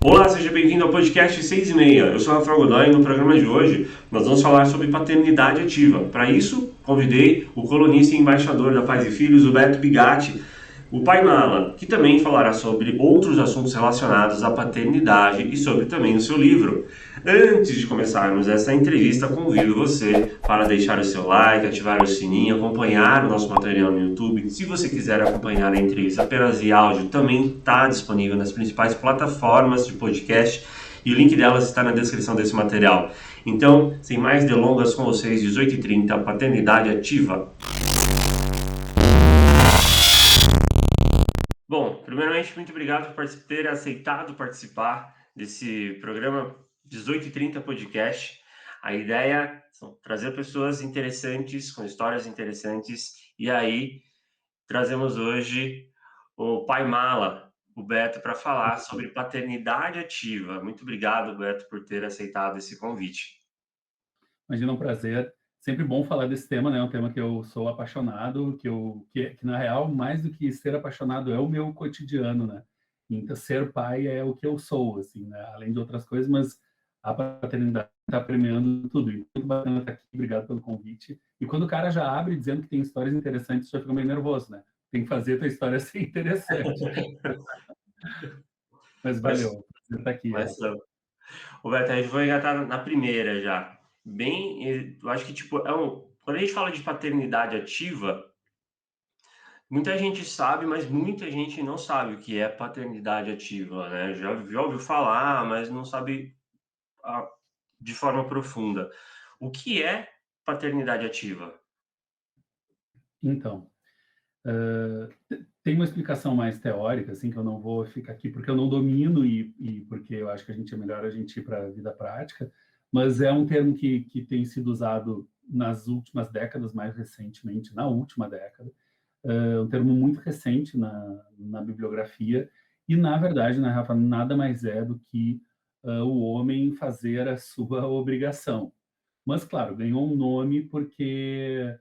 Olá, seja bem-vindo ao podcast 6 e meia. Eu sou o Rafael Godoy e no programa de hoje nós vamos falar sobre paternidade ativa. Para isso, convidei o colunista e embaixador da Pais e Filhos, o Beto Bigatti, o pai Mala, que também falará sobre outros assuntos relacionados à paternidade e sobre também o seu livro. Antes de começarmos essa entrevista, convido você para deixar o seu like, ativar o sininho, acompanhar o nosso material no YouTube. Se você quiser acompanhar a entrevista apenas em áudio, também está disponível nas principais plataformas de podcast e o link delas está na descrição desse material. Então, sem mais delongas, com vocês, 18h30, Paternidade Ativa. Bom, primeiramente, muito obrigado por ter aceitado participar desse programa 18h30 Podcast. A ideia é trazer pessoas interessantes, com histórias interessantes, e aí trazemos hoje o pai Mala, o Beto, para falar sobre paternidade ativa. Muito obrigado, Beto, por ter aceitado esse convite. Imagina, um prazer. Sempre bom falar desse tema, né? É um tema que eu sou apaixonado, que na real, mais do que ser apaixonado, é o meu cotidiano, né? Então, ser pai é o que eu sou, assim, né? Além de outras coisas, mas a paternidade está premiando tudo. E muito bacana estar aqui, obrigado pelo convite. E quando o cara já abre dizendo que tem histórias interessantes, já fica meio nervoso, né? Tem que fazer a tua história ser interessante. Mas Mas, valeu, prazer estar aqui, mas Rafa. Roberto, a gente vai engatar na primeira já. Eu acho que, tipo, quando a gente fala de paternidade ativa, muita gente sabe, mas muita gente não sabe o que é paternidade ativa, né? Já ouviu falar, mas não sabe ah, de forma profunda. O que é paternidade ativa? Então, tem uma explicação mais teórica, assim, que eu não vou ficar aqui, porque eu não domino e porque eu acho que é melhor a gente ir para a vida prática, mas é um termo que tem sido usado nas últimas décadas, mais recentemente, na última década, um termo muito recente na bibliografia, e, na verdade, né, Rafa, nada mais é do que o homem fazer a sua obrigação. Mas, claro, ganhou um nome porque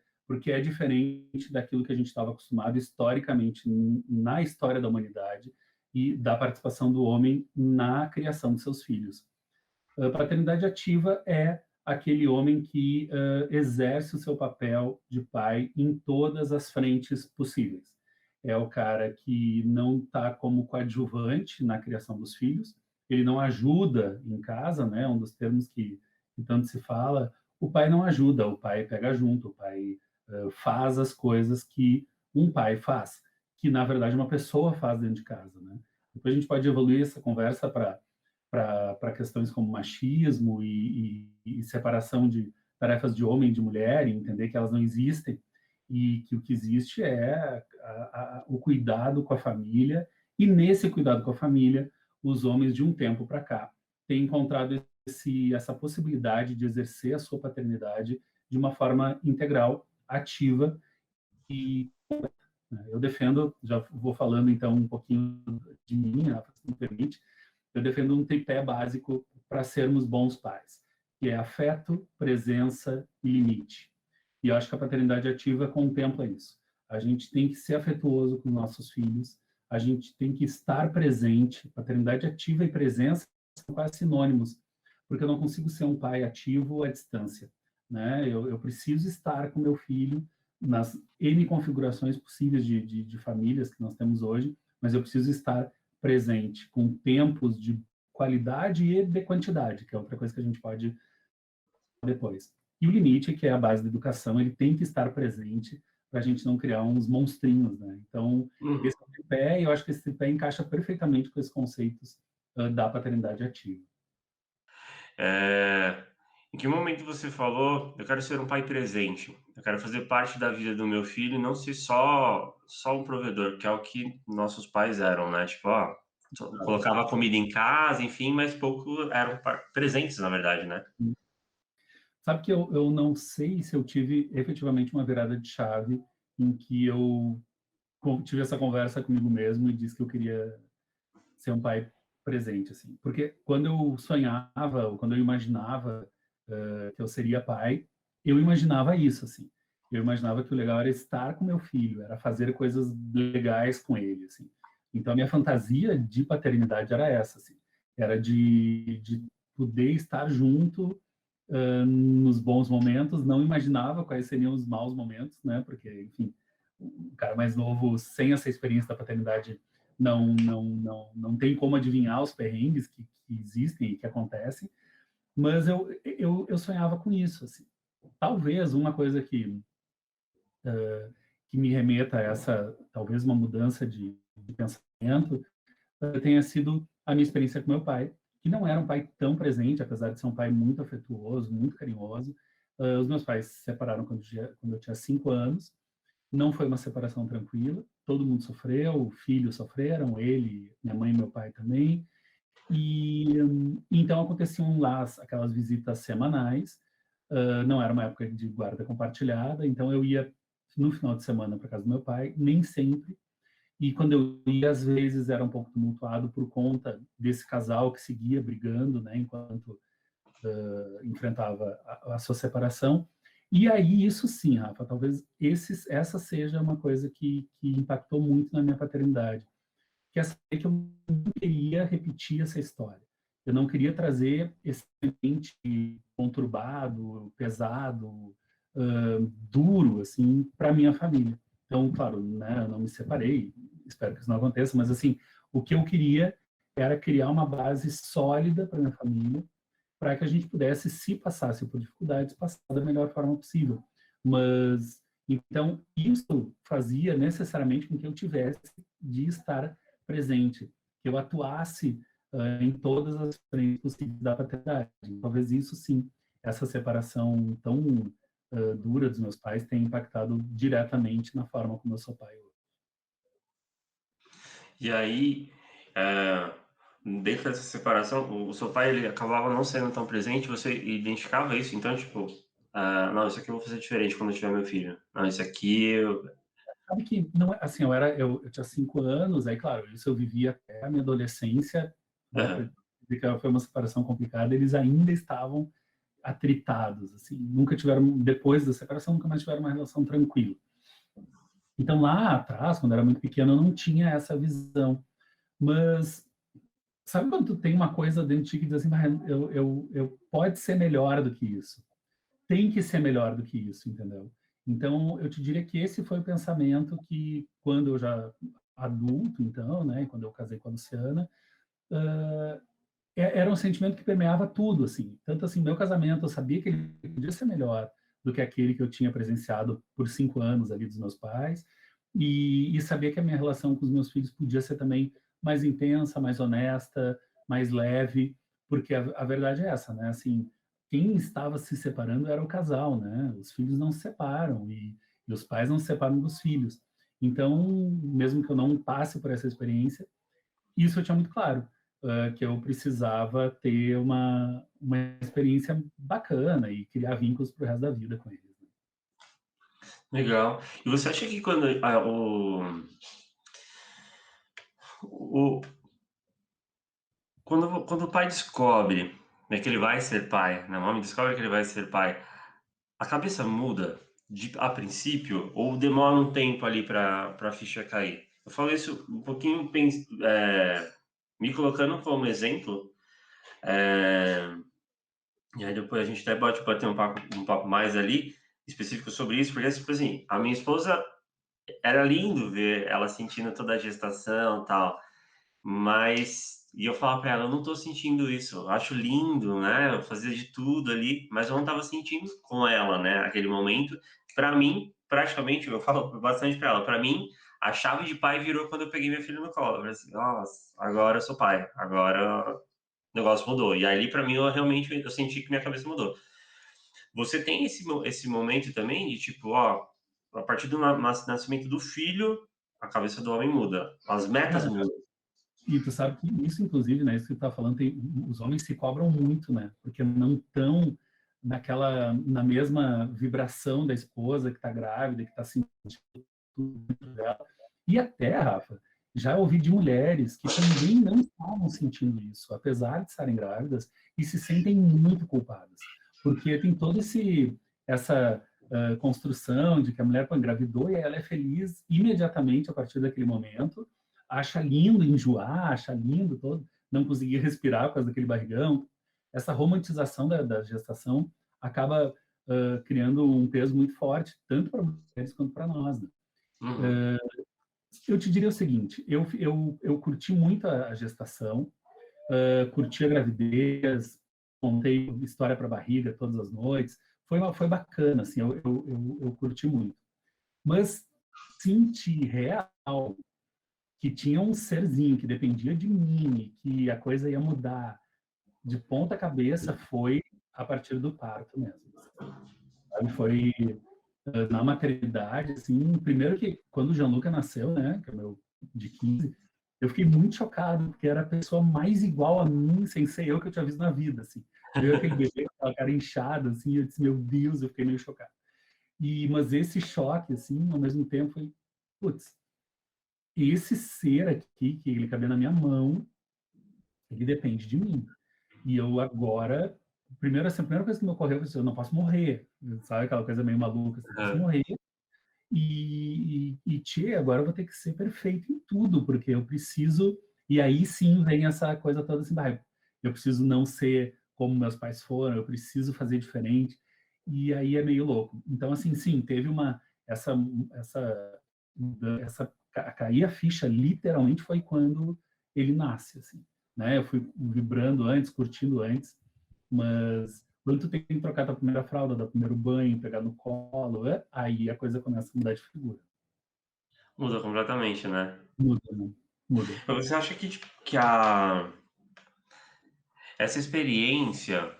é diferente daquilo que a gente estava acostumado historicamente na história da humanidade e da participação do homem na criação de seus filhos. A paternidade ativa é aquele homem que exerce o seu papel de pai em todas as frentes possíveis. É o cara que não está como coadjuvante na criação dos filhos, ele não ajuda em casa, né? Um dos termos que tanto se fala. O pai não ajuda, o pai pega junto, o pai faz as coisas que um pai faz, que na verdade uma pessoa faz dentro de casa, né? Depois a gente pode evoluir essa conversa para questões como machismo e separação de tarefas de homem e de mulher, e entender que elas não existem, e que o que existe é o cuidado com a família, e nesse cuidado com a família, os homens de um tempo para cá têm encontrado essa possibilidade de exercer a sua paternidade de uma forma integral, ativa e né? Eu defendo, já vou falando então um pouquinho de mim, se me permite, eu defendo um tripé básico para sermos bons pais, que é afeto, presença e limite. E eu acho que a paternidade ativa contempla isso. A gente tem que ser afetuoso com nossos filhos, a gente tem que estar presente. Paternidade ativa e presença são quase sinônimos, porque eu não consigo ser um pai ativo à distância. Né? Eu preciso estar com meu filho nas N configurações possíveis de famílias que nós temos hoje, mas eu preciso estar presente, com tempos de qualidade e de quantidade, que é outra coisa que a gente pode depois. E o limite, que é a base da educação, ele tem que estar presente para a gente não criar uns monstrinhos, né? Então, Uhum. esse tripé, eu acho que esse tripé encaixa perfeitamente com esses conceitos da paternidade ativa. É, Em que momento você falou, eu quero ser um pai presente, eu quero fazer parte da vida do meu filho e não ser só um provedor, que é o que nossos pais eram, né? Tipo, ó, colocava comida em casa, enfim, mas pouco eram presentes, na verdade, né? Sabe que eu não sei se eu tive efetivamente uma virada de chave em que eu tive essa conversa comigo mesmo e disse que eu queria ser um pai presente, assim. Porque quando eu sonhava, ou quando eu imaginava que eu seria pai, eu imaginava isso, assim. Eu imaginava que o legal era estar com meu filho, era fazer coisas legais com ele, assim. Então, a minha fantasia de paternidade era essa, assim. era de poder estar junto nos bons momentos, não imaginava quais seriam os maus momentos, né? Porque, enfim, o cara mais novo, sem essa experiência da paternidade, não tem como adivinhar os perrengues que existem e que acontecem, mas eu sonhava com isso, assim. Talvez uma coisa que me remeta a essa, talvez uma mudança de pensamento, tenha sido a minha experiência com meu pai, que não era um pai tão presente, apesar de ser um pai muito afetuoso, muito carinhoso. Os meus pais se separaram quando eu tinha 5 anos. Não foi uma separação tranquila. Todo mundo sofreu, filhos sofreram, ele, minha mãe e meu pai também. E então aconteciam lá aquelas visitas semanais. Não era uma época de guarda compartilhada, então eu ia no final de semana para casa do meu pai, nem sempre. E quando eu ia, às vezes era um pouco tumultuado por conta desse casal que seguia brigando, né, enquanto enfrentava a sua separação. E aí, isso sim, Rafa, talvez essa seja uma coisa que impactou muito na minha paternidade, que é saber que eu não queria repetir essa história. Eu não queria trazer esse ambiente conturbado, pesado, duro, assim, para minha família. Então, claro, né, eu não me separei, espero que isso não aconteça, mas assim, o que eu queria era criar uma base sólida para minha família, para que a gente pudesse, se passasse por dificuldades, passar da melhor forma possível. Mas, então, isso fazia necessariamente com que eu tivesse de estar presente, que eu atuasse em todas as frentes possíveis da paternidade. Talvez isso, sim, essa separação tão dura dos meus pais tenha impactado diretamente na forma como eu sou pai hoje. E aí, é, dentro dessa separação, o seu pai ele acabava não sendo tão presente, você identificava isso, então, tipo, não, isso aqui eu vou fazer diferente quando eu tiver meu filho. Não, isso aqui eu... Sabe que não assim, eu tinha 5 anos, aí claro, isso eu vivia até a minha adolescência, né, Aham. porque foi uma separação complicada, eles ainda estavam atritados, assim, nunca tiveram, depois da separação, nunca mais tiveram uma relação tranquila. Então lá atrás, quando eu era muito pequeno, eu não tinha essa visão, mas sabe quando tu tem uma coisa dentro de ti que diz assim, eu pode ser melhor do que isso, tem que ser melhor do que isso, entendeu? Então, eu te diria que esse foi o pensamento que, quando eu já adulto, então, né, quando eu casei com a Luciana, era um sentimento que permeava tudo, assim. Tanto assim, meu casamento, eu sabia que ele podia ser melhor do que aquele que eu tinha presenciado por 5 anos ali dos meus pais, e sabia que a minha relação com os meus filhos podia ser também mais intensa, mais honesta, mais leve, porque a verdade é essa, né? Assim, quem estava se separando era o casal, né? Os filhos não se separam e os pais não se separam dos filhos. Então, mesmo que eu não passe por essa experiência, isso eu tinha muito claro, que eu precisava ter uma experiência bacana e criar vínculos para o resto da vida com eles. Né? Legal. E você acha que quando o, quando o pai descobre, né, que ele vai ser pai, né, o homem descobre que ele vai ser pai, a cabeça muda a princípio ou demora um tempo ali para a ficha cair? Eu falo isso um pouquinho me colocando como exemplo, é, e aí depois a gente até pode bater um papo mais ali específico sobre isso, porque tipo assim, a minha esposa era lindo ver ela sentindo toda a gestação e tal. Mas, e eu falava pra ela, eu não tô sentindo isso, eu acho lindo, né? Eu fazia de tudo ali, mas eu não tava sentindo com ela, né? Aquele momento. Pra mim, praticamente, eu falo bastante pra ela, pra mim, a chave de pai virou quando eu peguei minha filha no colo. Eu falei assim, nossa, agora eu sou pai, agora o negócio mudou. E aí, pra mim, eu senti que minha cabeça mudou. Você tem esse momento também de tipo, ó, a partir do nascimento do filho, a cabeça do homem muda, as metas mudam. E tu sabe que isso, inclusive, né, isso que tu tá falando, os homens se cobram muito, né, porque não estão na mesma vibração da esposa que está grávida, que está sentindo tudo dentro dela. E até, Rafa, já ouvi de mulheres que também não estavam sentindo isso, apesar de estarem grávidas, e se sentem muito culpadas, porque tem toda essa construção de que a mulher engravidou e ela é feliz imediatamente a partir daquele momento, acha lindo enjoar, acha lindo todo, não conseguir respirar por causa daquele barrigão. Essa romantização da gestação acaba criando um peso muito forte, tanto para mulheres quanto para nós, né? Uhum. Eu te diria o seguinte, eu curti muito a gestação, curti a gravidez, contei história para barriga todas as noites, foi bacana, assim, eu curti muito. Mas senti real que tinha um serzinho que dependia de mim, que a coisa ia mudar de ponta cabeça, foi a partir do parto mesmo. Sabe? Foi na maternidade, assim, primeiro que quando o Gianluca nasceu, né, que é o meu de 15, eu fiquei muito chocado, porque era a pessoa mais igual a mim, sem ser eu que eu tinha visto na vida, assim. Veio aquele bebê com aquela cara inchada, assim, eu disse, meu Deus, eu fiquei meio chocado. Mas esse choque, assim, ao mesmo tempo, foi, putz, esse ser aqui, que ele cabia na minha mão, ele depende de mim. E eu agora, primeiro, assim, a primeira coisa que me ocorreu foi assim, eu não posso morrer, sabe aquela coisa meio maluca, assim, não posso Uhum. morrer. Tchê, agora eu vou ter que ser perfeito em tudo, porque eu preciso, e aí sim vem essa coisa toda assim, eu preciso não ser como meus pais foram, eu preciso fazer diferente, e aí é meio louco. Então, assim, sim, teve essa, essa, cair a ficha literalmente foi quando ele nasce, assim, né? Eu fui vibrando antes, curtindo antes, mas quando tu tem que trocar da primeira fralda, do primeiro banho, pegar no colo, aí a coisa começa a mudar de figura. Muda completamente, né? Muda, né? Muda. Você acha que, tipo, essa experiência,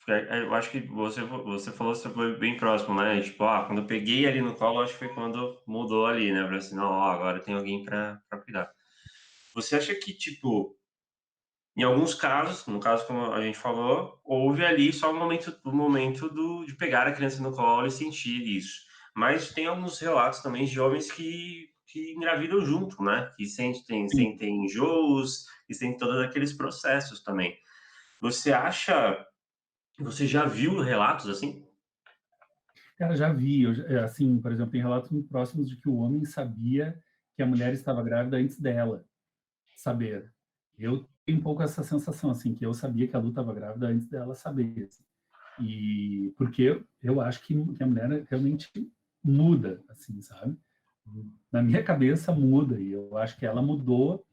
eu acho que você falou, você foi bem próximo, né? Tipo, quando eu peguei ali no colo, acho que foi quando mudou ali, né? Falei assim, não, ó, agora tem alguém pra cuidar. Você acha que, tipo, em alguns casos, no caso como a gente falou, houve ali só o momento de pegar a criança no colo e sentir isso. Mas tem alguns relatos também de homens que engravidam junto, né? Que Sim. sentem enjoos e sentem todos aqueles processos também. Você acha, você já viu relatos assim? Cara, já vi, assim, por exemplo, tem relatos muito próximos de que o homem sabia que a mulher estava grávida antes dela saber. Eu tenho um pouco essa sensação, assim, que eu sabia que a Lu estava grávida antes dela saber. Assim. E porque eu acho que a mulher realmente muda, assim, sabe? Na minha cabeça muda, e eu acho que ela mudou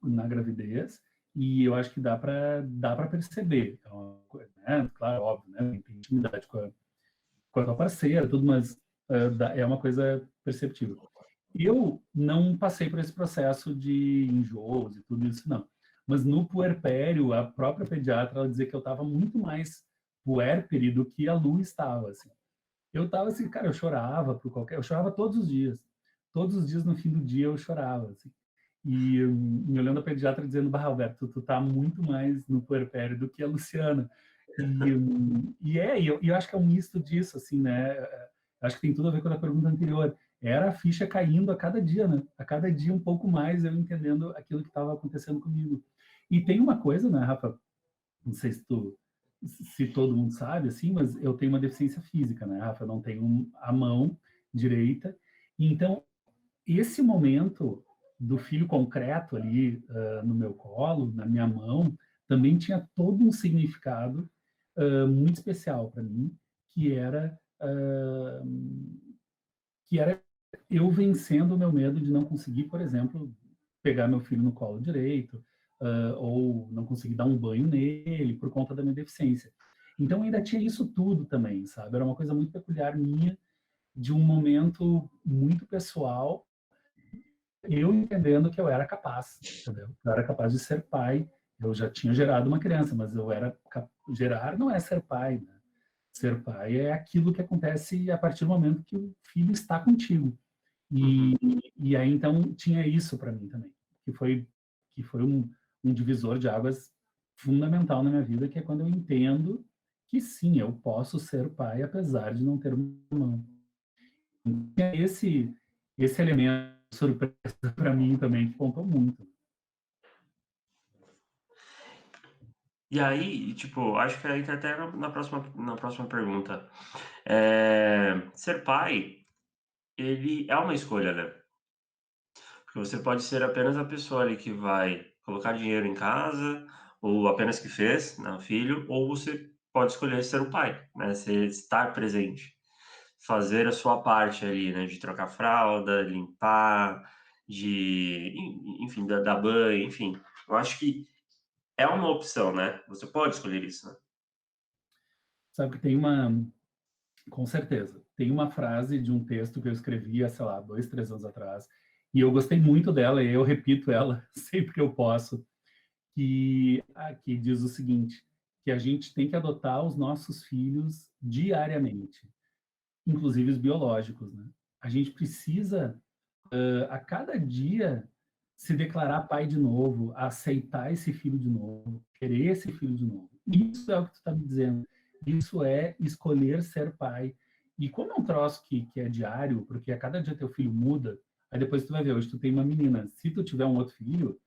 na gravidez, e eu acho que dá para perceber. Então, né? Claro, óbvio, né? Tem intimidade com a tua parceira, tudo, mas é uma coisa perceptível. Eu não passei por esse processo de enjoos e tudo isso, não. Mas no puerpério, a própria pediatra ela dizia que eu estava muito mais puérpere do que a Lu estava, assim. Eu estava assim, cara, eu chorava todos os dias. Todos os dias, no fim do dia, eu chorava, assim. E me olhando a pediatra dizendo, bah, Alberto, tu tá muito mais no puerpério do que a Luciana. E eu acho que é um misto disso, assim, né? Acho que tem tudo a ver com a pergunta anterior. Era a ficha caindo a cada dia, né? A cada dia um pouco mais eu entendendo aquilo que estava acontecendo comigo. E tem uma coisa, né, Rafa? Não sei se todo mundo sabe, assim, mas eu tenho uma deficiência física, né, Rafa? Eu não tenho a mão direita. Então, esse momento do filho concreto ali no meu colo, na minha mão, também tinha todo um significado muito especial para mim, que era que era eu vencendo o meu medo de não conseguir, por exemplo, pegar meu filho no colo direito, ou não conseguir dar um banho nele por conta da minha deficiência. Então ainda tinha isso tudo também, sabe? Era uma coisa muito peculiar minha, de um momento muito pessoal, eu entendendo que eu era capaz, entendeu? Eu era capaz de ser pai. Eu já tinha gerado uma criança, mas eu era gerar não é ser pai, né? Ser pai é aquilo que acontece a partir do momento que o filho está contigo. E, Uhum. e aí então tinha isso para mim também, que foi um divisor de águas fundamental na minha vida, que é quando eu entendo que sim, eu posso ser pai apesar de não ter uma mão. É esse elemento surpresa para mim também que contou muito. E aí, tipo, acho que aí tá até na próxima pergunta. Ser pai, ele é uma escolha, né? Porque você pode ser apenas a pessoa ali que vai colocar dinheiro em casa, ou apenas que fez, né, o filho, ou você pode escolher ser o pai, né, ser estar presente, fazer a sua parte ali, né, de trocar fralda, limpar, de enfim, dar banho, enfim. Eu acho que é uma opção, né, você pode escolher isso, né. Sabe que tem uma com certeza. Tem uma frase de um texto que eu escrevi há, sei lá, 2, 3 anos atrás, e eu gostei muito dela, e eu repito ela sempre que eu posso, que diz o seguinte, que a gente tem que adotar os nossos filhos diariamente, inclusive os biológicos, né? A gente precisa, a cada dia, se declarar pai de novo, aceitar esse filho de novo, querer esse filho de novo. Isso é o que tu está me dizendo. Isso é escolher ser pai. E como é um troço que é diário, porque a cada dia teu filho muda, aí depois tu vai ver, hoje tu tem uma menina, se tu tiver um outro filho,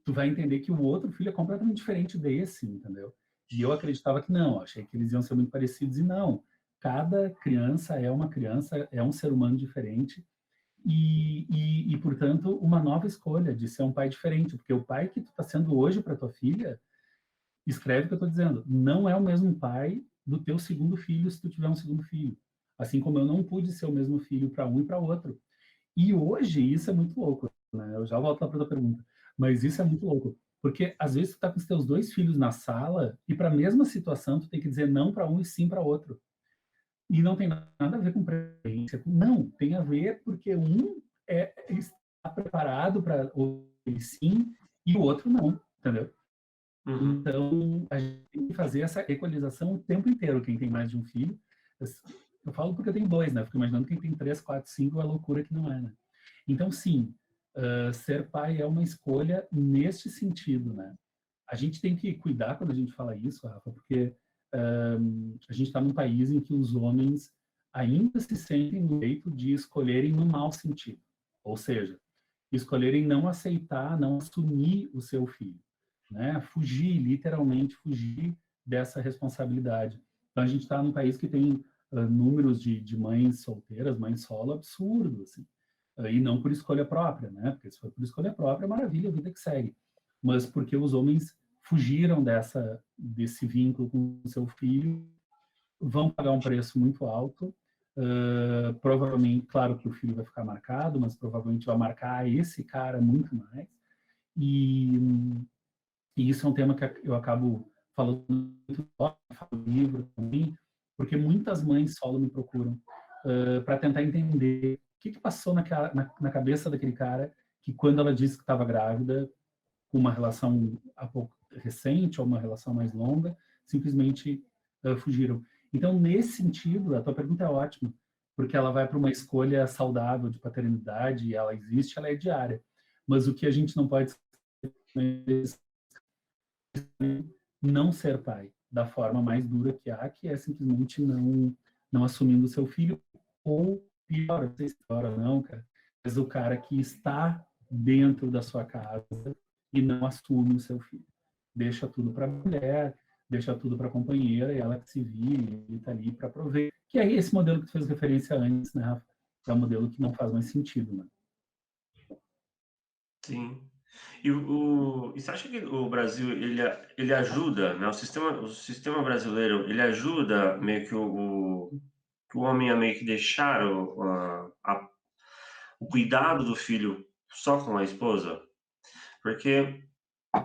tu vai entender que o outro filho é completamente diferente desse, entendeu? E eu acreditava que não, achei que eles iam ser muito parecidos, e não. Cada criança, é um ser humano diferente, portanto, uma nova escolha de ser um pai diferente, porque o pai que tu está sendo hoje para tua filha, escreve o que eu estou dizendo, não é o mesmo pai do teu segundo filho se tu tiver um segundo filho. Assim como eu não pude ser o mesmo filho para um e para outro. E hoje isso é muito louco, né? Eu já volto lá para a tua pergunta, mas isso é muito louco, porque às vezes tu tá com os teus dois filhos na sala e para a mesma situação tu tem que dizer não para um e sim para outro. E não tem nada a ver com preferência. Não, tem a ver porque um está preparado para ouvir sim e o outro não, entendeu? Uhum. Então, a gente tem que fazer essa equalização o tempo inteiro, quem tem mais de um filho. Eu falo porque eu tenho dois, né? Fico imaginando quem tem três, quatro, cinco, a loucura que não é, né? Então, sim, ser pai é uma escolha neste sentido, né? A gente tem que cuidar quando a gente fala isso, Rafa, porque a gente está num país em que os homens ainda se sentem no direito de escolherem no mau sentido. Ou seja, escolherem não aceitar, não assumir o seu filho, né? Fugir, literalmente fugir dessa responsabilidade. Então a gente está num país que tem números de mães solteiras, mães solo absurdos, assim. E não por escolha própria, né? Porque se for por escolha própria, maravilha, a vida que segue. Mas porque os homens fugiram desse vínculo com o seu filho, vão pagar um preço muito alto. Provavelmente, claro que o filho vai ficar marcado, mas provavelmente vai marcar esse cara muito mais. E, e isso é um tema que eu acabo falando muito no livro também, porque muitas mães solo me procuram para tentar entender o que passou na cabeça daquele cara que, quando ela disse que estava grávida, com uma relação há pouco recente ou uma relação mais longa, simplesmente fugiram. Então, nesse sentido, a tua pergunta é ótima, porque ela vai para uma escolha saudável de paternidade, ela existe, ela é diária. Mas o que a gente não pode não ser pai da forma mais dura que há, que é simplesmente não assumindo o seu filho, ou pior, não sei se pior ou não, cara, mas o cara que está dentro da sua casa e não assume o seu filho. Deixa tudo para a mulher, deixa tudo para a companheira, e ela que se vire, ele está ali para prover. Que é esse modelo que tu fez referência antes, né, Rafa? É um modelo que não faz mais sentido, né? Sim. E você acha que o Brasil ele ajuda, né, o sistema brasileiro, ele ajuda meio que o homem a meio que deixar o cuidado do filho só com a esposa? Porque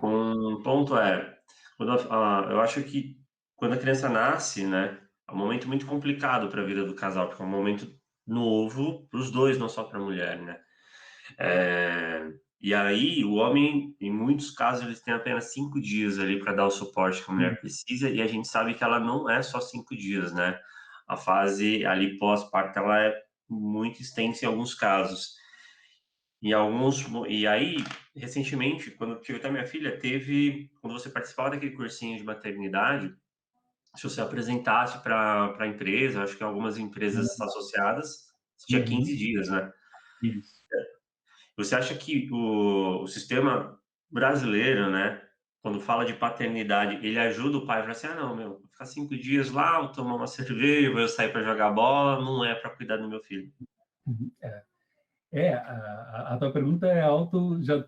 um ponto é, eu acho que quando a criança nasce, né, é um momento muito complicado para a vida do casal, porque é um momento novo para os dois, não só para a mulher, né? E aí, o homem, em muitos casos, eles têm apenas 5 dias ali para dar o suporte que a mulher precisa, e a gente sabe que ela não é só 5 dias, né? A fase ali pós-parto, ela é muito extensa em alguns casos. E aí, recentemente, quando eu tive até minha filha, quando você participava daquele cursinho de maternidade, se você apresentasse para a empresa, acho que algumas empresas associadas, tinha 15 Uhum. dias, né? Isso. Você acha que o sistema brasileiro, né, quando fala de paternidade, ele ajuda o pai a falar assim: ah, não, meu, vou ficar 5 dias lá, vou tomar uma cerveja, vou sair para jogar bola, não é para cuidar do meu filho. Uhum. A tua pergunta é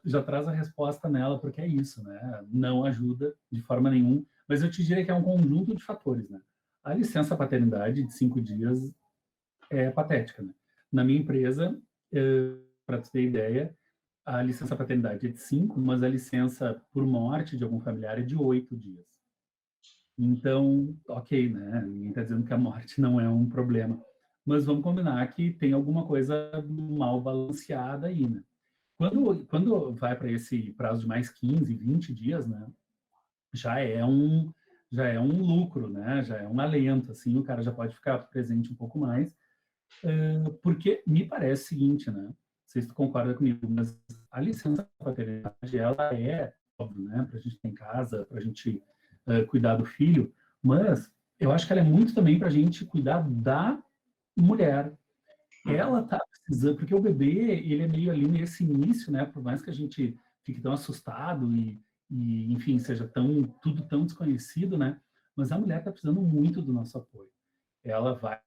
já traz a resposta nela, porque é isso, né? Não ajuda de forma nenhuma, mas eu te diria que é um conjunto de fatores, né? A licença paternidade de 5 dias é patética, né? Na minha empresa, para tu ter ideia, a licença paternidade é de 5, mas a licença por morte de algum familiar é de 8 dias. Então, ok, né? Ninguém está dizendo que a morte não é um problema, mas vamos combinar que tem alguma coisa mal balanceada aí, né? Quando vai para esse prazo de mais 15, 20 dias, né? Já é um, já é um lucro, né? Já é um alento, assim, o cara já pode ficar presente um pouco mais, porque me parece o seguinte, né? Não sei se tu concorda comigo, mas a licença paternidade, ela é, óbvio, né? Para a gente ter em casa, para a gente cuidar do filho, mas eu acho que ela é muito também para a gente cuidar da mulher. Ela tá precisando, porque o bebê, ele é meio ali nesse início, né? Por mais que a gente fique tão assustado enfim, seja tudo tão desconhecido, né? Mas a mulher tá precisando muito do nosso apoio. Ela vai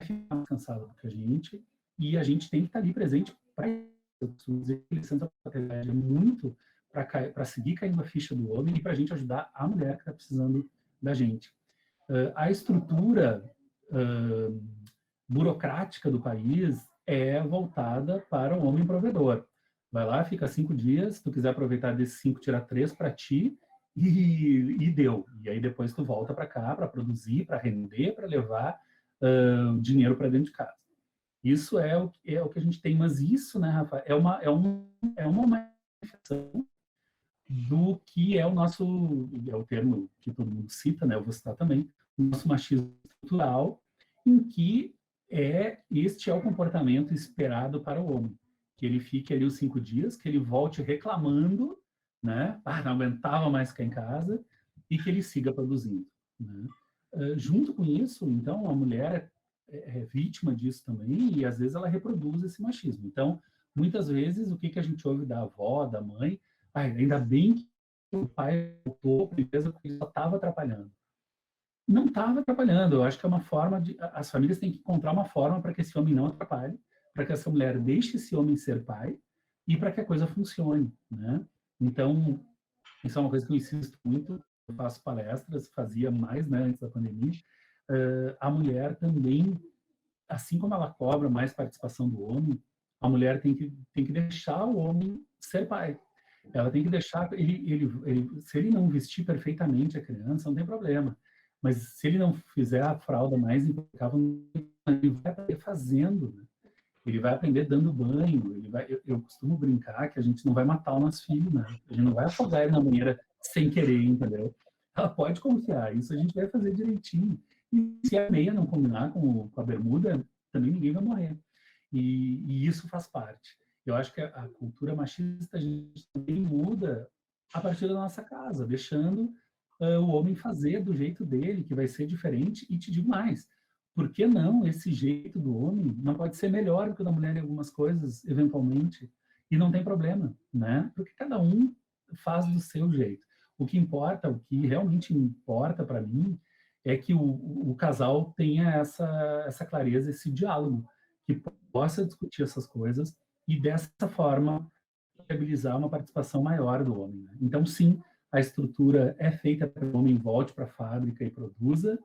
ficar mais cansada do que a gente, e a gente tem que estar ali presente para isso. Eu costumo dizer que a licença paternidade é muito para seguir caindo a ficha do homem e para a gente ajudar a mulher que está precisando da gente. A estrutura burocrática do país é voltada para o homem provedor. Vai lá, fica 5 dias, se tu quiser aproveitar desses 5, tira 3 para ti e deu. E aí depois tu volta para cá para produzir, para render, para levar dinheiro para dentro de casa. Isso é o que a gente tem, mas isso, né, Rafa, é uma manifestação do que é o nosso, é o termo que todo mundo cita, né, eu vou citar também, o nosso machismo estrutural, em que este é o comportamento esperado para o homem, que ele fique ali os 5 dias, que ele volte reclamando, né, não aguentava mais ficar em casa, e que ele siga produzindo, né. Junto com isso, então, a mulher é vítima disso também, e às vezes ela reproduz esse machismo. Então, muitas vezes, o que a gente ouve da avó, da mãe, ainda bem que o pai voltou para a empresa porque ele só estava atrapalhando. Não estava atrapalhando, eu acho que é uma forma de... As famílias têm que encontrar uma forma para que esse homem não atrapalhe, para que essa mulher deixe esse homem ser pai e para que a coisa funcione, né? Então, isso é uma coisa que eu insisto muito, eu faço palestras, fazia mais, né, antes da pandemia. A mulher também, assim como ela cobra mais participação do homem, a mulher tem que deixar o homem ser pai. Ela tem que deixar se ele não vestir perfeitamente a criança, não tem problema. Mas se ele não fizer a fralda mais impecável, ele vai aprender fazendo, né? Ele vai aprender dando banho. Eu costumo brincar que a gente não vai matar o nosso filho, né? A gente não vai afogar ele na banheira sem querer, entendeu? Ela pode confiar, isso a gente vai fazer direitinho. E se a meia não combinar com a bermuda, também ninguém vai morrer. E isso faz parte. Eu acho que a cultura machista a gente também muda a partir da nossa casa, deixando o homem fazer do jeito dele, que vai ser diferente, e te digo mais, por que não esse jeito do homem não pode ser melhor do que o da mulher em algumas coisas, eventualmente, e não tem problema, né? Porque cada um faz do seu jeito. O que importa, o que realmente importa para mim, é que o casal tenha essa clareza, esse diálogo, que possa discutir essas coisas e, dessa forma, viabilizar uma participação maior do homem, né? Então, sim, a estrutura é feita para que o homem volte para a fábrica e produza,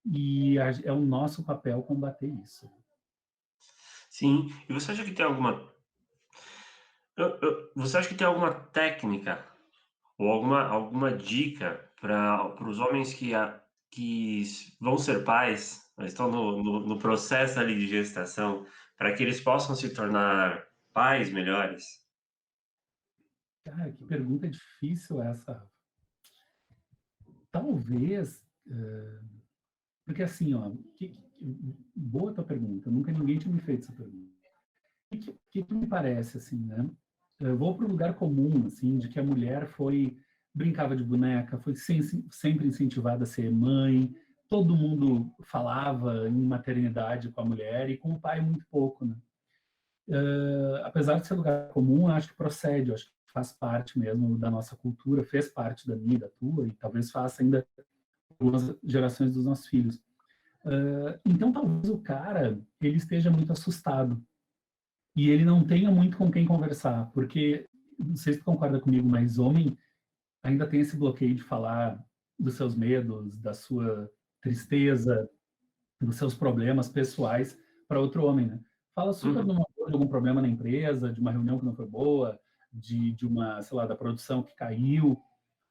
e é o nosso papel combater isso. Sim, e você acha que tem alguma você acha que tem alguma técnica ou alguma dica para os homens que vão ser pais, estão no processo ali de gestação, para que eles possam se tornar pais melhores? Cara, que pergunta difícil essa. Talvez, porque assim, ó, boa tua pergunta, nunca ninguém tinha me feito essa pergunta. O que me parece, assim, né? Eu vou para um lugar comum, assim, de que a mulher brincava de boneca, foi sempre incentivada a ser mãe, todo mundo falava em maternidade com a mulher e com o pai muito pouco, né? Apesar de ser lugar comum, eu acho que procede, eu acho que faz parte mesmo da nossa cultura, fez parte da minha, da tua, e talvez faça ainda algumas gerações dos nossos filhos. Então, talvez o cara, ele esteja muito assustado. e ele não tenha muito com quem conversar, porque, não sei se tu concorda comigo, mas homem ainda tem esse bloqueio de falar dos seus medos, da sua tristeza, dos seus problemas pessoais para outro homem, né? Fala super Uhum. de algum problema na empresa, de uma reunião que não foi boa, de uma, sei lá, da produção que caiu,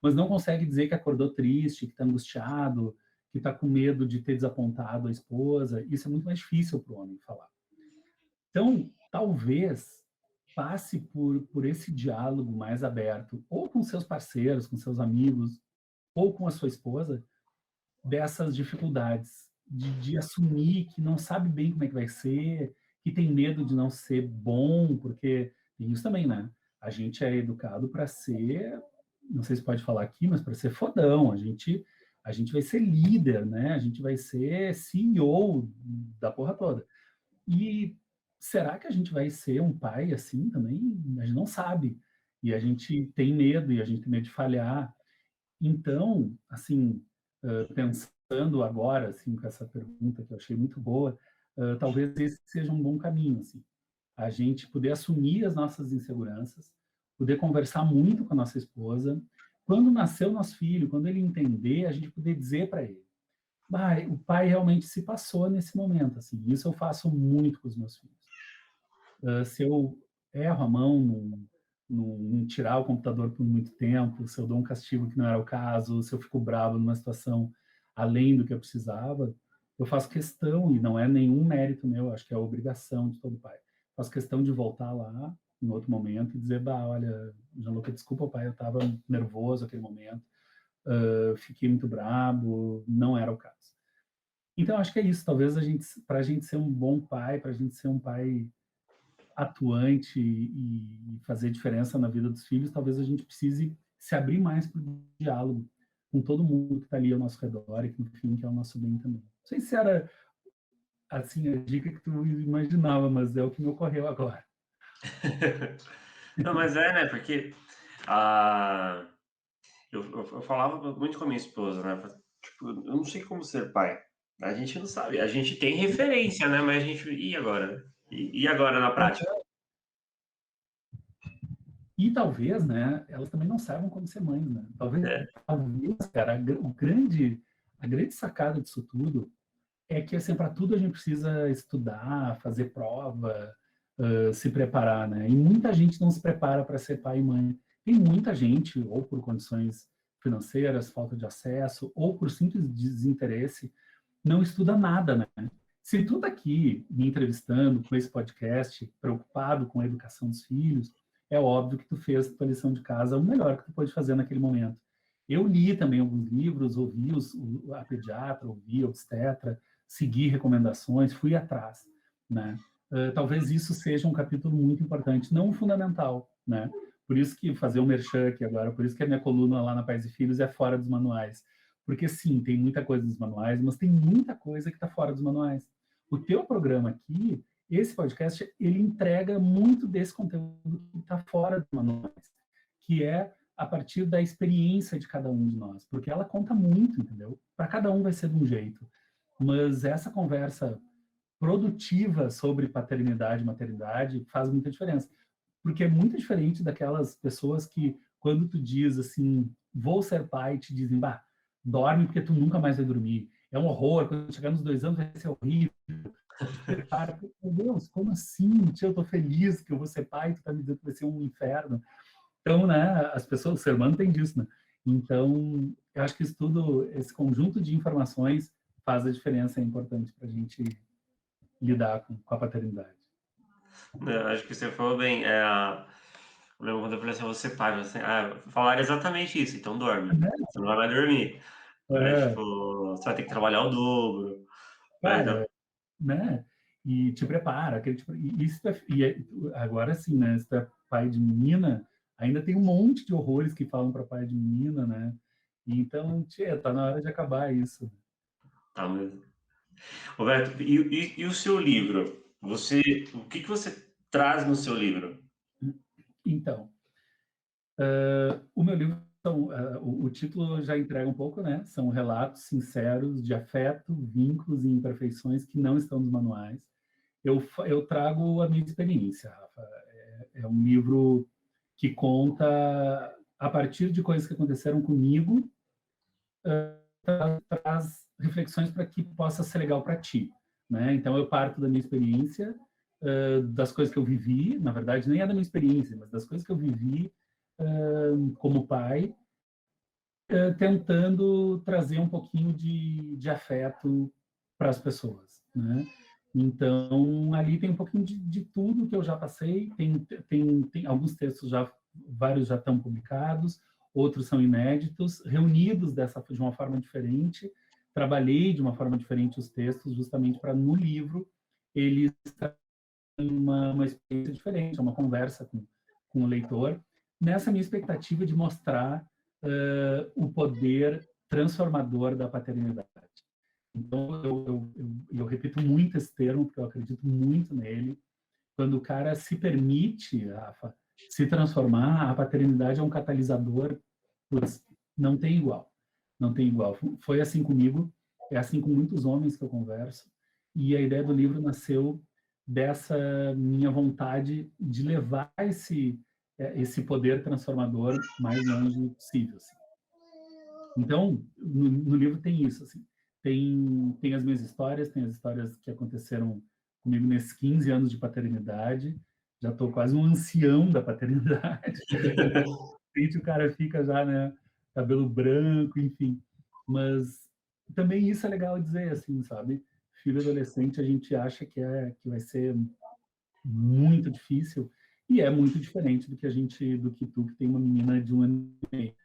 mas não consegue dizer que acordou triste, que está angustiado, que está com medo de ter desapontado a esposa. Isso é muito mais difícil para o homem falar. Então, talvez passe por esse diálogo mais aberto, ou com seus parceiros, com seus amigos, ou com a sua esposa, dessas dificuldades, de assumir que não sabe bem como é que vai ser, que tem medo de não ser bom, porque tem isso também, né? A gente é educado para ser, não sei se pode falar aqui, mas para ser fodão. A gente vai ser líder, né? A gente vai ser CEO da porra toda. E será que a gente vai ser um pai assim também? A gente não sabe. E a gente tem medo, e a gente tem medo de falhar. Então, assim, pensando agora, assim, com essa pergunta que eu achei muito boa, talvez esse seja um bom caminho, assim. A gente poder assumir as nossas inseguranças, poder conversar muito com a nossa esposa. Quando nascer o nosso filho, quando ele entender, a gente poder dizer para ele: "Bah, o pai realmente se passou nesse momento", assim. Isso eu faço muito com os meus filhos. Se eu erro a mão em tirar o computador por muito tempo, se eu dou um castigo que não era o caso, se eu fico bravo numa situação além do que eu precisava, eu faço questão, e não é nenhum mérito meu, acho que é a obrigação de todo pai. Faço questão de voltar lá em outro momento e dizer: "Bah, olha, Gianluca, desculpa, pai, eu estava nervoso naquele momento, fiquei muito bravo, não era o caso". Então, acho que é isso. Talvez para a gente ser um bom pai, para a gente ser um pai atuante e fazer diferença na vida dos filhos, talvez a gente precise se abrir mais para o diálogo com todo mundo que está ali ao nosso redor e que, no fim, que é o nosso bem também. Não sei se era, assim, a dica que tu imaginava, mas é o que me ocorreu agora. Não, mas é, né, porque, ah, eu falava muito com a minha esposa, né, tipo, eu não sei como ser pai. A gente não sabe, a gente tem referência, né, mas a gente e agora, né? E agora na prática? E talvez, né, elas também não saibam como ser mães, né? É. Talvez, cara, a grande sacada disso tudo é que, assim, para tudo a gente precisa estudar, fazer prova, se preparar, né? E muita gente não se prepara para ser pai e mãe. Tem muita gente, ou por condições financeiras, falta de acesso, ou por simples desinteresse, não estuda nada, né? Se tu tá aqui me entrevistando com esse podcast, preocupado com a educação dos filhos, é óbvio que tu fez tua lição de casa o melhor que tu pode fazer naquele momento. Eu li também alguns livros, ouvi a pediatra, ouvi a obstetra, segui recomendações, fui atrás, né? Talvez isso seja um capítulo muito importante, não fundamental, né? Por isso que fazer um merchan aqui agora, por isso que a minha coluna lá na Pais e Filhos é fora dos manuais. Porque sim, tem muita coisa nos manuais, mas tem muita coisa que está fora dos manuais. O teu programa aqui, esse podcast, ele entrega muito desse conteúdo que está fora dos manuais, que é a partir da experiência de cada um de nós, porque ela conta muito, entendeu? Para cada um vai ser de um jeito, mas essa conversa produtiva sobre paternidade e maternidade faz muita diferença, porque é muito diferente daquelas pessoas que, quando tu diz assim, vou ser pai, te dizem, bah, dorme porque tu nunca mais vai dormir. É um horror, quando chegar nos 2 anos vai ser horrível. Te prepara. Meu Deus, como assim? Tia, eu tô feliz que eu vou ser pai, tu tá me dizendo que vai ser um inferno. Então, né, as pessoas, o ser humano tem disso, né? Então, eu acho que isso tudo, esse conjunto de informações faz a diferença, é importante para a gente lidar com a paternidade. Acho que você falou bem, eu lembro quando eu falei assim: "Eu vou ser pai", você falaram exatamente isso: "Então dorme, você não vai mais dormir, né, É, tipo, você vai ter que trabalhar o dobro", né, então cara, né? E te prepara, aquele tipo, e isso agora sim, né? Se tu é pai de menina, ainda tem um monte de horrores que falam para pai de menina, né? E então, tia, tá na hora de acabar isso. tá mesmo. Roberto, e o seu livro? O que que você traz no seu livro? Então, o meu livro, o título já entrega um pouco, né? São relatos sinceros de afeto, vínculos e imperfeições que não estão nos manuais. eu trago a minha experiência, Rafa. É um livro que conta a partir de coisas que aconteceram comigo, traz reflexões para que possa ser legal para ti, né? Então eu parto da minha experiência, das coisas que eu vivi, na verdade nem é da minha experiência, mas das coisas que eu vivi como pai, tentando trazer um pouquinho de afeto para as pessoas, né? Então, ali tem um pouquinho de tudo que eu já passei, tem alguns textos já, vários já estão publicados, outros são inéditos, reunidos de uma forma diferente, trabalhei de uma forma diferente os textos, justamente para, no livro, eles têm uma experiência diferente, uma conversa com o leitor, nessa minha expectativa de mostrar o poder transformador da paternidade. Então, eu repito muito esse termo, porque eu acredito muito nele. Quando o cara se permite, Rafa, se transformar, a paternidade é um catalisador, putz, não tem igual. Não tem igual. Foi assim comigo, é assim com muitos homens que eu converso, e a ideia do livro nasceu dessa minha vontade de levar esse poder transformador mais longe possível. Assim. Então, no livro tem isso, assim. Tem as minhas histórias, tem as histórias que aconteceram comigo nesses 15 anos de paternidade. Já estou quase um ancião da paternidade. O cara fica já, né, cabelo branco, enfim. Mas também isso é legal dizer, assim, sabe? Filho adolescente, a gente acha que vai ser muito difícil, e é muito diferente do que tu, que tem uma menina de 1 ano e meio.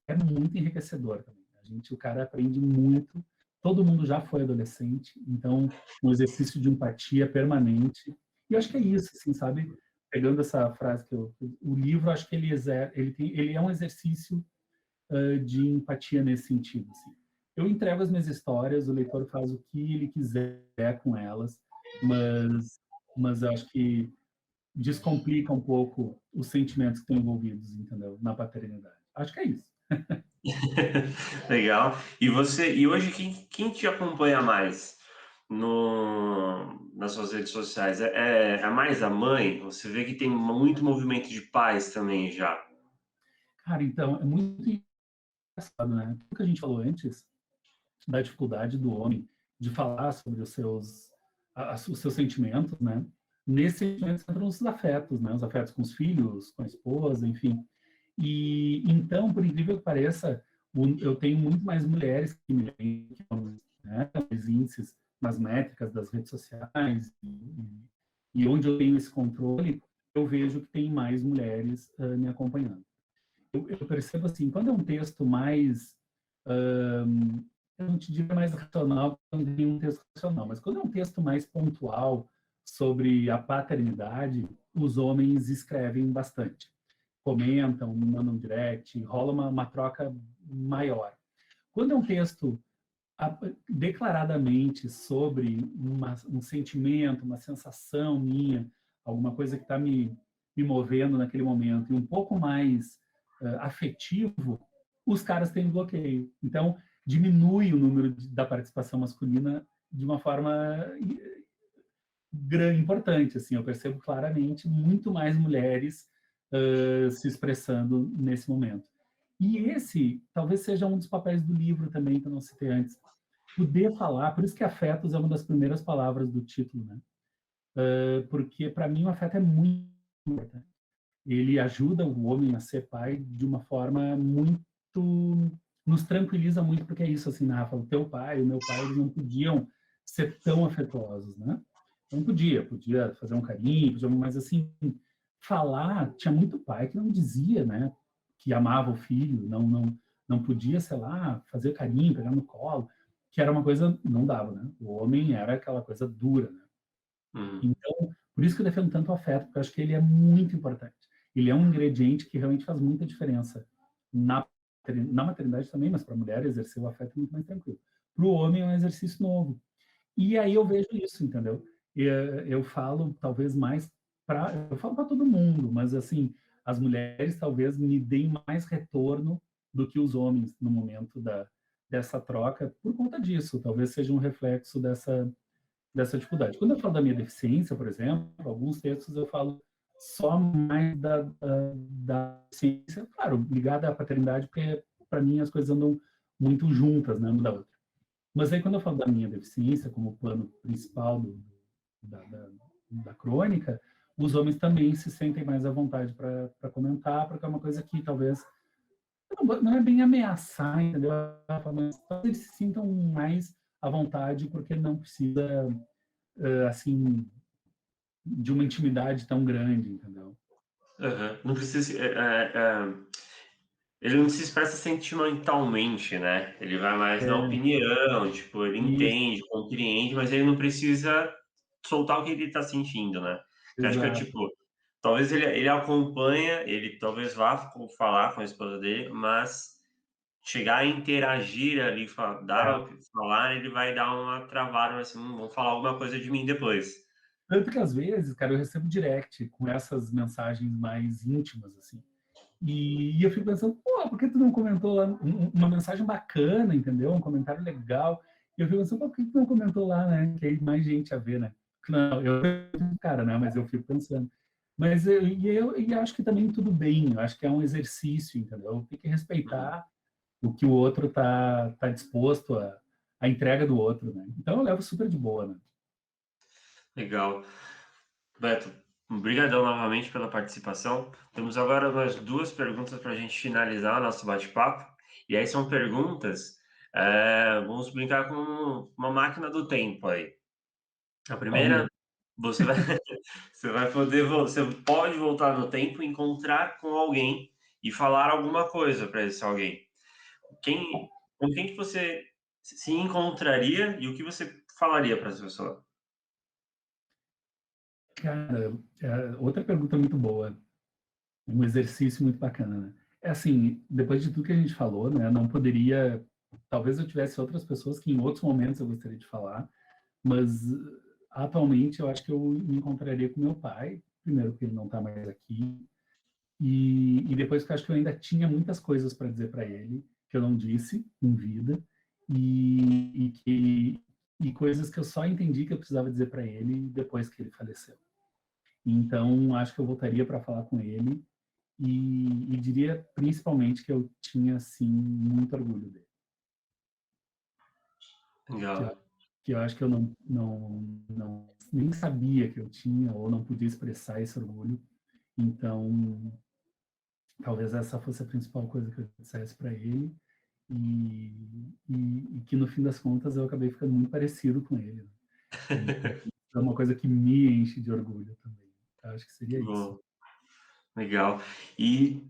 É muito enriquecedor também. O cara aprende muito. Todo mundo já foi adolescente, então um exercício de empatia permanente. E eu acho que é isso, assim, sabe? Pegando essa frase o livro, acho que ele é um exercício de empatia nesse sentido. Assim. Eu entrego as minhas histórias, o leitor faz o que ele quiser com elas, mas eu acho que descomplica um pouco os sentimentos que estão envolvidos, entendeu? Na paternidade. Acho que é isso. Legal. E hoje quem te acompanha mais nas suas redes sociais? É mais a mãe? Você vê que tem muito movimento de pais também já. Cara, então, é muito engraçado, né? O que a gente falou antes da dificuldade do homem de falar sobre os seus sentimentos, né? Nesses sentimentos entram os afetos, né? Os afetos com os filhos, com a esposa, enfim. E então, por incrível que pareça, eu tenho muito mais mulheres que me homens, né? Os índices nas métricas das redes sociais e onde eu tenho esse controle, eu vejo que tem mais mulheres me acompanhando. Eu percebo assim, quando é um texto mais eu não te digo mais racional, porque não tem um texto racional, mas quando é um texto mais pontual sobre a paternidade, os homens escrevem bastante. Comentam, me mandam direct, rola uma troca maior. Quando é um texto declaradamente sobre um sentimento, uma sensação minha, alguma coisa que está me movendo naquele momento, e um pouco mais afetivo, os caras têm bloqueio. Então, diminui o número da participação masculina de uma forma importante. Assim, eu percebo claramente muito mais mulheres se expressando nesse momento. E esse talvez seja um dos papéis do livro também, que eu não citei antes. Poder falar, por isso que afetos é uma das primeiras palavras do título, né? Porque para mim o afeto é muito importante. Ele ajuda o homem a ser pai de uma forma muito nos tranquiliza muito, porque é isso assim, né, Rafa? O teu pai, o meu pai, eles não podiam ser tão afetuosos, né? Não podia fazer um carinho, mas assim, falar, tinha muito pai que não dizia, né, que amava o filho, não podia, sei lá, fazer carinho, pegar no colo, que era uma coisa, não dava, né? O homem era aquela coisa dura, né? Então, por isso que eu defendo tanto o afeto, porque eu acho que ele é muito importante. Ele é um ingrediente que realmente faz muita diferença na maternidade também, mas para a mulher exercer o afeto é muito mais tranquilo. Para o homem é um exercício novo. E aí eu vejo isso, entendeu? Eu falo talvez mais eu falo para todo mundo, mas assim, as mulheres talvez me deem mais retorno do que os homens no momento dessa troca, por conta disso. Talvez seja um reflexo dessa dificuldade. Quando eu falo da minha deficiência, por exemplo, alguns textos eu falo só mais da deficiência, claro, ligada à paternidade, porque para mim as coisas andam muito juntas, né, uma da outra. Mas aí quando eu falo da minha deficiência como plano principal da, da, da crônica, os homens também se sentem mais à vontade para comentar, porque é uma coisa que talvez não é bem ameaçar, entendeu? Mas talvez eles se sintam mais à vontade porque não precisa, assim, de uma intimidade tão grande, entendeu? Aham. Não precisa. Ele não se expressa sentimentalmente, né? Ele vai mais na É, opinião, tipo, ele isso, entende, compreende, mas ele não precisa soltar o que ele tá sentindo, né? Que eu acho que é exato. tipo, talvez ele acompanha, ele talvez vá falar com a esposa dele, mas chegar a interagir ali, dar É. o que falar, ele vai dar uma travada, assim, vão falar alguma coisa de mim depois. Tanto que às vezes, cara, eu recebo direct com essas mensagens mais íntimas, assim. E eu fico pensando, pô, por que tu não comentou lá uma mensagem bacana, entendeu? Um comentário legal. E eu fico pensando, pô, por que tu não comentou lá, né? Que aí mais gente a ver, né? Não, eu, cara, né? Mas eu fico pensando. Mas eu acho que também tudo bem, eu acho que é um exercício, entendeu? Tem que Uhum. respeitar o que o outro tá disposto a entrega do outro, né? Então eu levo super de boa, né? Legal. Beto, obrigadão novamente pela participação. Temos agora mais duas perguntas para a gente finalizar o nosso bate-papo. E aí são perguntas, vamos brincar com uma máquina do tempo aí. A Vamos primeira, ver. você vai, você vai poder, você pode voltar no tempo, encontrar com alguém e falar alguma coisa para esse alguém. Com quem que você se encontraria e o que você falaria para essa pessoa? Cara, outra pergunta muito boa, um exercício muito bacana, né? É assim, depois de tudo que a gente falou, né, não poderia, talvez eu tivesse outras pessoas que em outros momentos eu gostaria de falar, mas atualmente eu acho que eu me encontraria com meu pai, primeiro porque ele não está mais aqui, e depois porque eu acho que eu ainda tinha muitas coisas para dizer para ele, que eu não disse em vida, e coisas que eu só entendi que eu precisava dizer para ele depois que ele faleceu. Então, acho que eu voltaria para falar com ele e diria principalmente que eu tinha, assim, muito orgulho dele. Que eu, Legal. que eu acho que eu nem sabia que eu tinha ou não podia expressar esse orgulho. Então, talvez essa fosse a principal coisa que eu dissesse para ele. E que no fim das contas eu acabei ficando muito parecido com ele. Né? Então, é uma coisa que me enche de orgulho também. Eu acho que seria Que isso. bom. Legal. E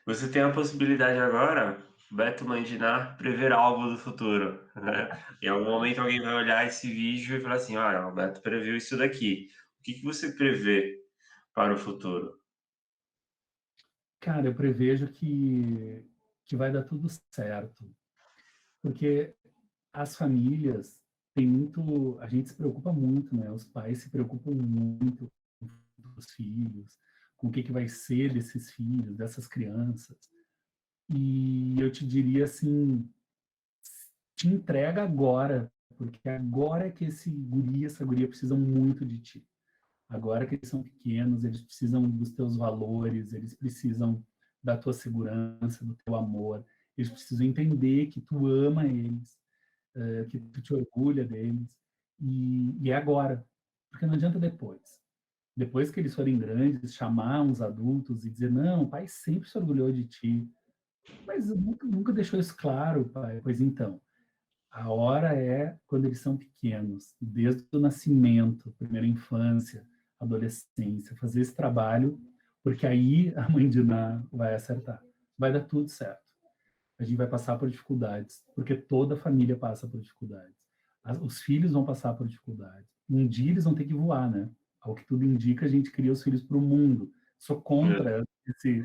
você tem a possibilidade agora, Beto Mandinar, prever algo do futuro, né? Em algum momento alguém vai olhar esse vídeo e falar assim: olha, o Beto previu isso daqui. O que que você prevê para o futuro? Cara, eu prevejo que vai dar tudo certo, porque as famílias têm muito, a gente se preocupa muito, né? Os pais se preocupam muito com os filhos, com o que vai ser desses filhos, dessas crianças. E eu te diria assim, te entrega agora, porque agora é que esse guri, essa guria precisam muito de ti. Agora que eles são pequenos, eles precisam dos teus valores, eles precisam da tua segurança, do teu amor, eles precisam entender que tu ama eles, que tu te orgulha deles, e é agora, porque não adianta depois. Depois que eles forem grandes, chamar uns adultos e dizer, não, o pai sempre se orgulhou de ti, mas nunca deixou isso claro, pai. Pois então, a hora é quando eles são pequenos, desde o nascimento, primeira infância, adolescência, fazer esse trabalho, porque aí a mãe de Ná vai acertar. Vai dar tudo certo. A gente vai passar por dificuldades, porque toda família passa por dificuldades. Os filhos vão passar por dificuldades. Um dia eles vão ter que voar, né? Ao que tudo indica, a gente cria os filhos para o mundo. Sou contra esse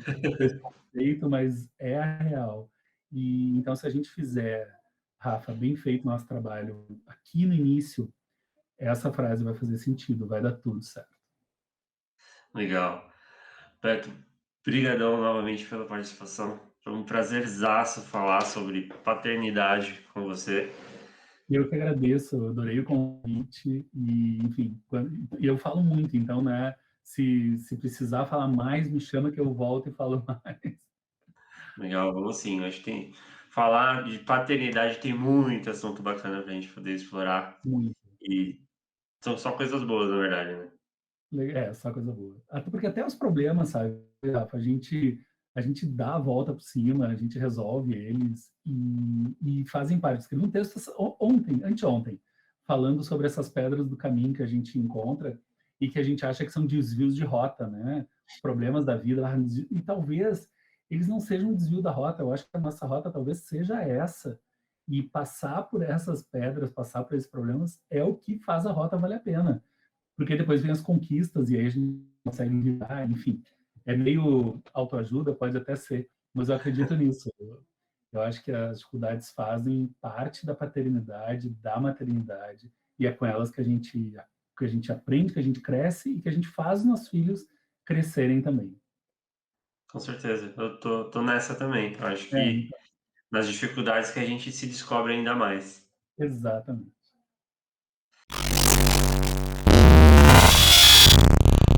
conceito, mas é a real. E então, se a gente fizer, Rafa, bem feito nosso trabalho aqui no início, essa frase vai fazer sentido, vai dar tudo certo. Legal. Beto, brigadão novamente pela participação. Foi um prazerzaço falar sobre paternidade com você. Eu que agradeço, eu adorei o convite e, enfim, e eu falo muito, então, né, se precisar falar mais, me chama que eu volto e falo mais. Legal, vamos sim. Acho que falar de paternidade tem muito assunto bacana pra gente poder explorar Muito. e são só coisas boas, na verdade, né? É, só coisa boa. Até porque até os problemas, sabe, Rafa, a gente dá a volta por cima, a gente resolve eles e fazem parte. Escrevi um texto ontem, anteontem, falando sobre essas pedras do caminho que a gente encontra e que a gente acha que são desvios de rota, né? Os problemas da vida, e talvez eles não sejam um desvio da rota, eu acho que a nossa rota talvez seja essa. E passar por essas pedras, passar por esses problemas, é o que faz a rota valer a pena, porque depois vem as conquistas e aí a gente consegue lidar, enfim. É meio autoajuda, pode até ser, mas eu acredito nisso. Eu acho que as dificuldades fazem parte da paternidade, da maternidade, e é com elas que a gente aprende, que a gente cresce e que a gente faz os nossos filhos crescerem também. Com certeza. Eu tô nessa também. Eu acho É, que então, nas dificuldades que a gente se descobre ainda mais. exatamente.